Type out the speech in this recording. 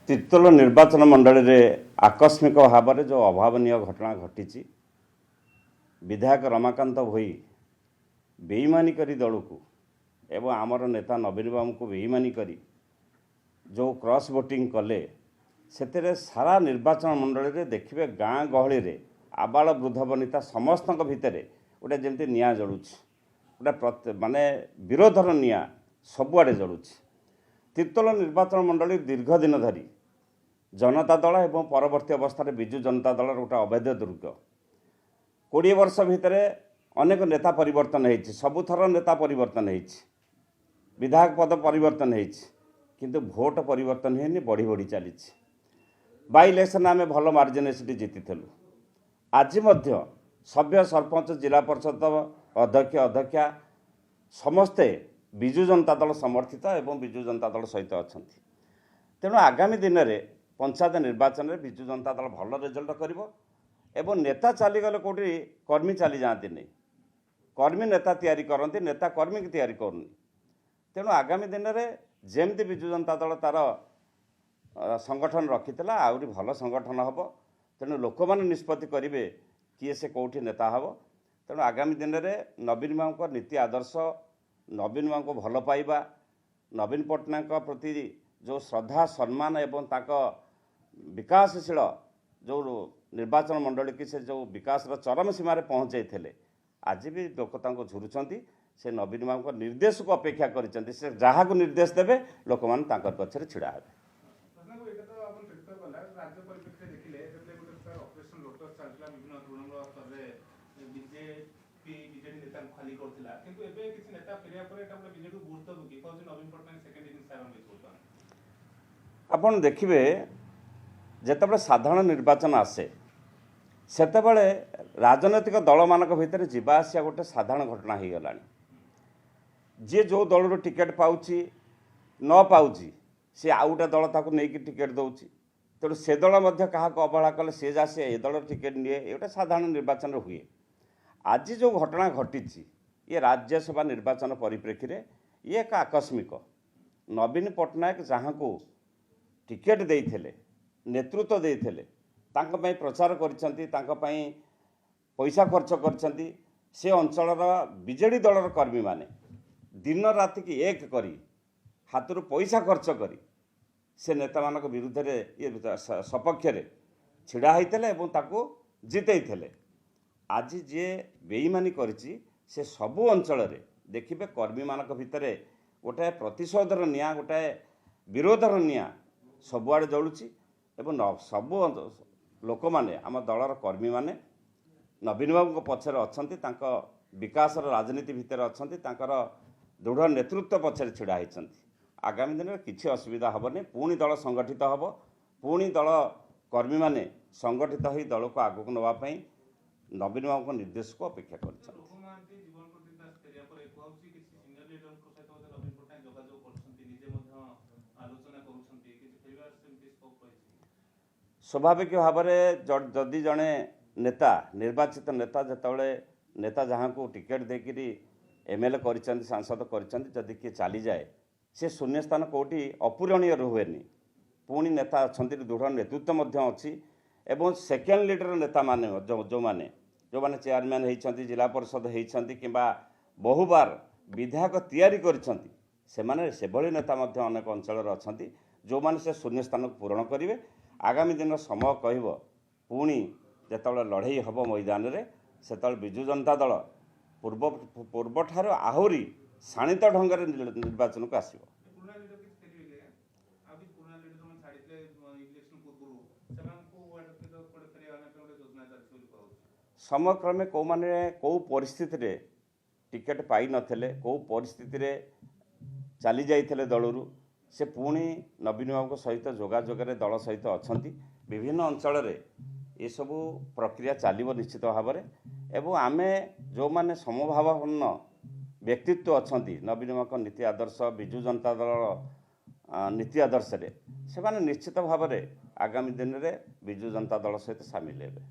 ତିର୍ତ୍ତୋଲ ନିର୍ବାଚନ ମଣ୍ଡଳୀରେ ଆକସ୍ମିକ ଭାବରେ ଯେଉଁ ଅଭାବନୀୟ ଘଟଣା ଘଟିଛି, ବିଧାୟକ ରମାକାନ୍ତ ଭୋଇ ବେଇମାନି କରି ଦଳକୁ ଏବଂ ଆମର ନେତା ନବୀନ ବାବୁଙ୍କୁ ବେଇମାନି କରି ଯେଉଁ କ୍ରସ୍ ଭୋଟିଂ କଲେ, ସେଥିରେ ସାରା ନିର୍ବାଚନ ମଣ୍ଡଳୀରେ ଦେଖିବେ ଗାଁ ଗହଳିରେ ଆବାଳ ବୃଦ୍ଧ ବନିତା ସମସ୍ତଙ୍କ ଭିତରେ ଗୋଟେ ଯେମିତି ନିଆଁ ଜଳୁଛି, ଗୋଟେ ମାନେ ବିରୋଧର ନିଆଁ ସବୁଆଡ଼େ ଜଳୁଛି। ତିର୍ତ୍ତୋଲ ନିର୍ବାଚନ ମଣ୍ଡଳୀ ଦୀର୍ଘ ଦିନ ଧରି जनता दल एवं परवर्ती अवस्था विजु जनता दल गोटे अवैध दुर्ग 20 वर्ष भितर अनेक नेता परिवर्तन होती, सबुथर नेता परिवर्तन होती, विधायक पद परिवर्तन होती, किंतु भोट परिवर्तन होनी, बढ़ी बढ़ी चली। बाई इलेक्शन आम भल मार्जिन जीति आज सभ्य सरपंच जिला परिषद अध्यक्ष अध्यक्षा समस्ते विजु जनता दल समर्थित एवं विजु जनता दल सहित अच्छा। तेणु आगामी दिन में पंचायत निर्वाचन में विजु जनता दल भल रिजल्ट कर नेता चलीगले कौटी कर्मी चली जाती नहीं, कर्मी नेता तैयारी करती, नेता कर्मी की तैयारी करनी। तेणु आगामी दिन में जमती विजु जनता दल तार संगठन रखी आहरी भल संगठन हम। तेणु लोक मैंने निष्पत्ति करेंगे किए से कौटी नेता हम। तेणु आगामी दिन में नवीन बाबू नीति आदर्श, नवीन बाबू को भल पाइबा, नवीन पट्टनायक प्रति जो श्रद्धा सम्मान एवं ताक विकासशील जो निर्वाचन मंडली की से जो विकास चरम सीमार पहुँचे थे, आज भी लोक झुरुंट से नवीन बाबू निर्देश को अपेक्षा कर जहाँ को निर्देश देवे लोक मैंने पक्षे छिड़ा हे। आपण देखिए जितेबाला साधारण निर्वाचन आसे सेतेबाला राजनैतिक दल मानक भितर जीवा आसिया गोटे साधारण घटना हो गला। जी जो दल टिकेट पाउची न पाउची सी आउ गोटे दल ताको नहीं टिकेट दौची, तेणु से दल क्या अवहेला कले सी जा सी ए दल टिकेट निए, ये साधारण निर्वाचन हुए। आज जो घटना घटी ये राज्यसभा निर्वाचन परिप्रेक्षी में ये एक आकस्मिक नवीन पट्टनायक जहाँ को टिकेट देइथिले, नेतृत्व देइथिले, तांको पई प्रचार करछंती, तांको पई पैसा खर्च करछंती, से अंचलर बीजेडी दलर कर्मी माने दिन राति की एक करी हाथरू पैसा खर्च करी से नेता मानक विरुद्ध रे ये सपक्ष रे छिड़ा होइथिले एवं ताको जितेइथिले। आज जे बेईमानी करिछि से सबु अंचल रे देखिबे कर्मी मानक भितरे गोटे प्रतिशोधर निया, गोटे विरोधर निया सबुआड़े जलुची एवं सबु लोक माने आम दलर कर्मी माने नवीन बाबू पक्षर अच्छा, विकासर राजनीति भितर अच्छा, दृढ़ नेतृत्व पक्षर छिड़ा होती। आगामी दिन में किसी असुविधा हेनी, पुणी दल संगठित हम, पुणी दल कर्मी माने संगठित हो दल को आगक नापी नवीन बाबू निर्देश को अपेक्षा कर। स्वाभाविक भाव में जदि जड़े नेता निर्वाचित नेता जितेबाला नेता जहाँ को टिकेट देकरी एमएलए कर सांसद करी किए चली जाए से शून्य स्थान कौटी अपूरणीय रुहेनी। पुणी नेता अच्छा, दृढ़ नेतृत्व अच्छी एवं सेकेंड लीडर नेता माने जो माने चेयरमैन होती, जिला परिषद होती कि बहुबार विधायक तैयारी कर नेता अनेक अंचल अच्छा जो मैंने से शून्य स्थान को पूरण करेंगे। आगामी दिन समय कह पुणी जितेबाला लड़ई हम मैदान में से विजु जनता दल पूर्व ठार आहरी शाणित ढंग निर्वाचन को आसो। समय क्रमे कौ माने कौ परिस्थिति रे टिकेट पाई नथिले, कौ परिस्थिति रे चली जाइथिले दलरू से पुणी नवीन बाबू सहित जोगाजोगे दल सहित अच्छा। विभिन्न अंचल ये सबू प्रक्रिया चलो निश्चित भाव में एवं आमे जो माने समभावापन्न व्यक्तित्व अच्छा नवीन बाबू नीति आदर्श, विजु जनता दल नीति आदर्श से निश्चित भाव में आगामी दिन में विजु जनता दल सहित सामिल हेबे।